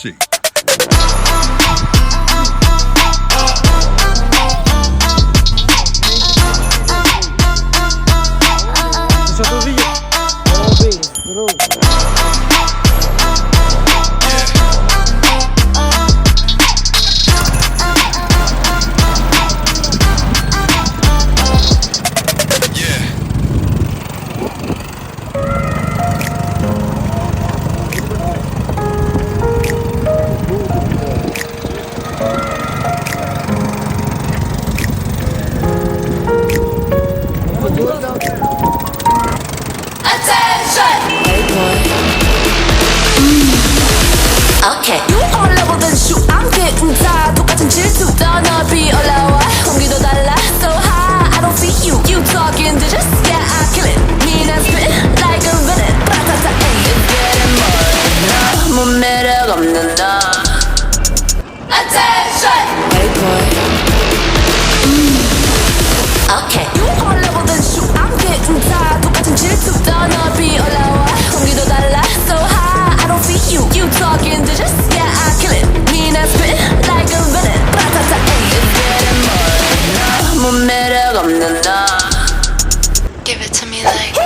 see. Okay. You all level then shoot. I'm getting tired. 똑같은 질투. 더 넓이 올라와. 공기도 달라. So high. I don't see you. You talking digits. Yeah, I kill it. Mean and spit like a villain. Ba-ta-ta, ay, it's getting more. 너무 매력 없는 너. Attention. Hey boy. Okay. You all level then shoot. I'm getting tired. 똑같은 질투. 더 넓이 올라와. 공기도 달라. So high. I don't see you. You talking digits. Yeah, I kill it. Mean and spit like a villain. Ba-ta-ta, ay, it's getting more. 너무 매력 없는 너. Give it to me like.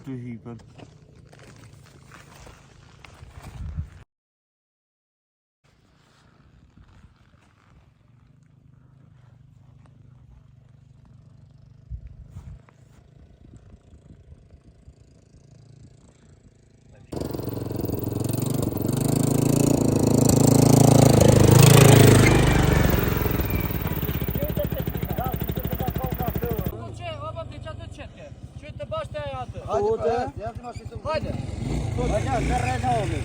Tu hyper. Hadi. Hadi, nereye ne oluyor?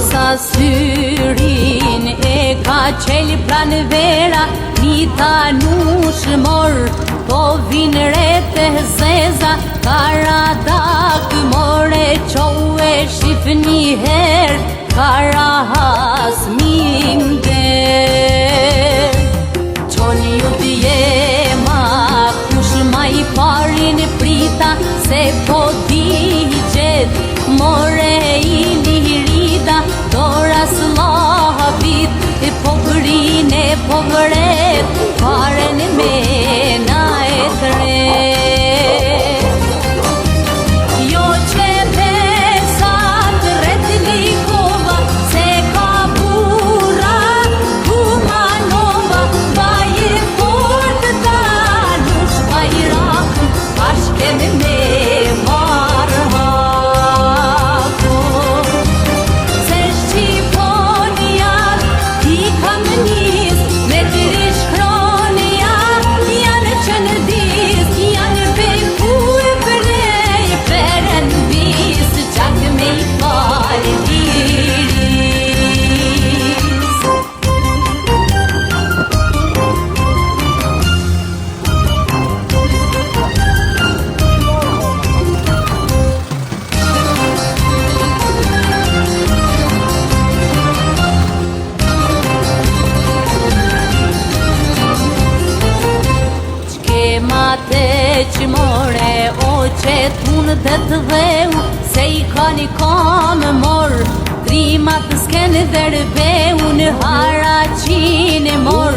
Sa syrin e ka qeli pran vera Ni tha nush mor Po vin rete zeza Karadak more qoe shif një her Karahas minde Qoni ju dje ma kush ma I parin prita Se po digjet more I lirida Dora slavit e pogrin e pogret Paren me na e tret Jo që besat ret likova Se ka bura kuma nova Baje fort ta nush bajrak Pashke me marha More o që t'unë dhe të dheu Se I ka një kam mor Trimat s'kene dhe rëbeu Në haraqin e mor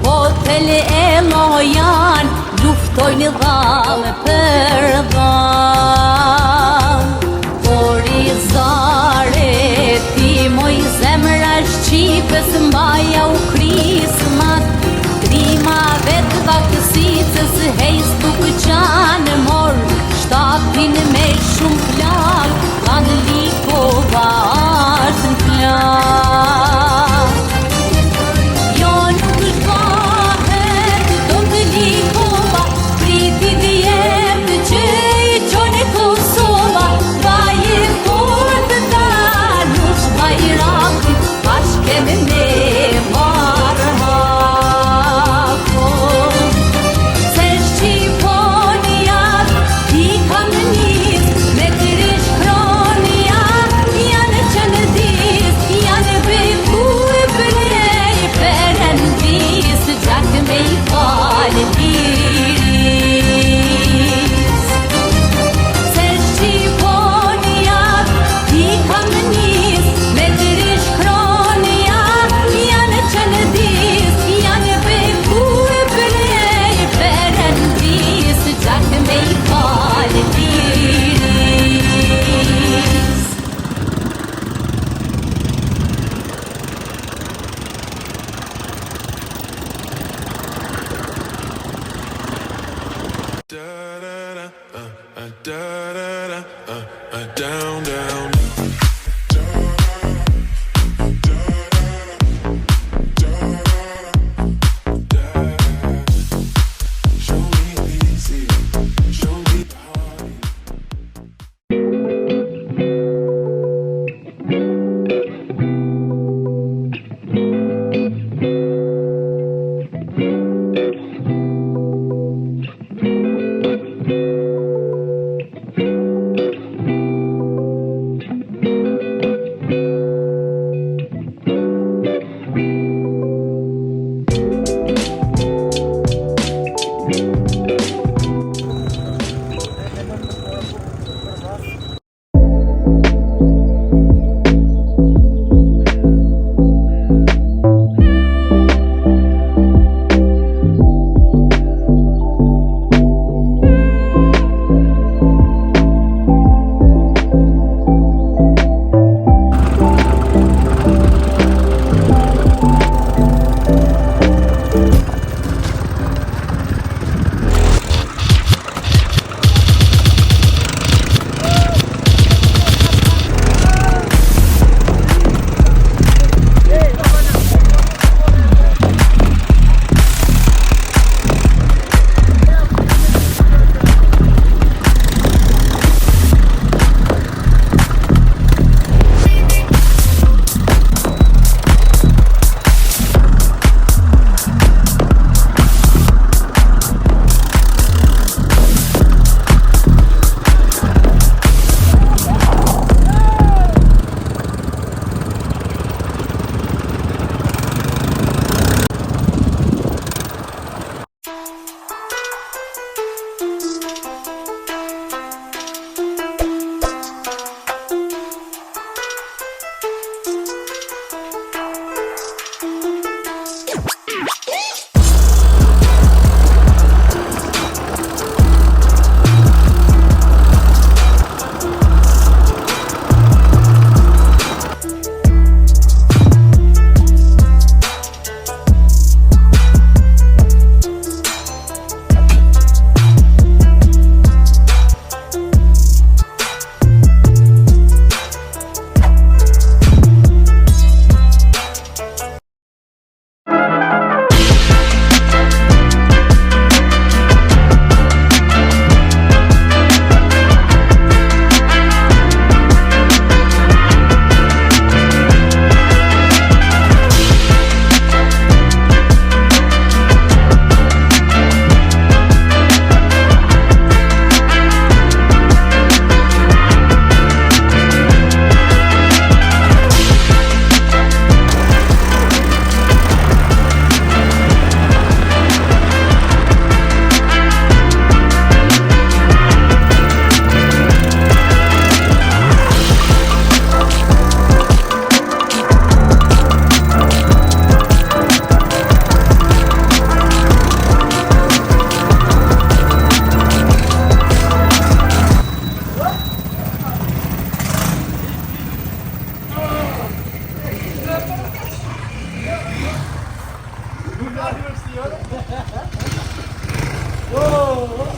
Hotel e lojan Luftojnë dham për dham Por I zare Ti moj zemra shqipës Mbaja u krismat Trima vetë vaktësicës Hejs tuk qanë mor Shtapin me shumë plak Kanë likova ashtë në plak Jo nuk shpahet Do të likova Priti dhjetë që I qone Kosova Baje fort ta Nush da da da, down, down. Show me easy, show me party. Whoa!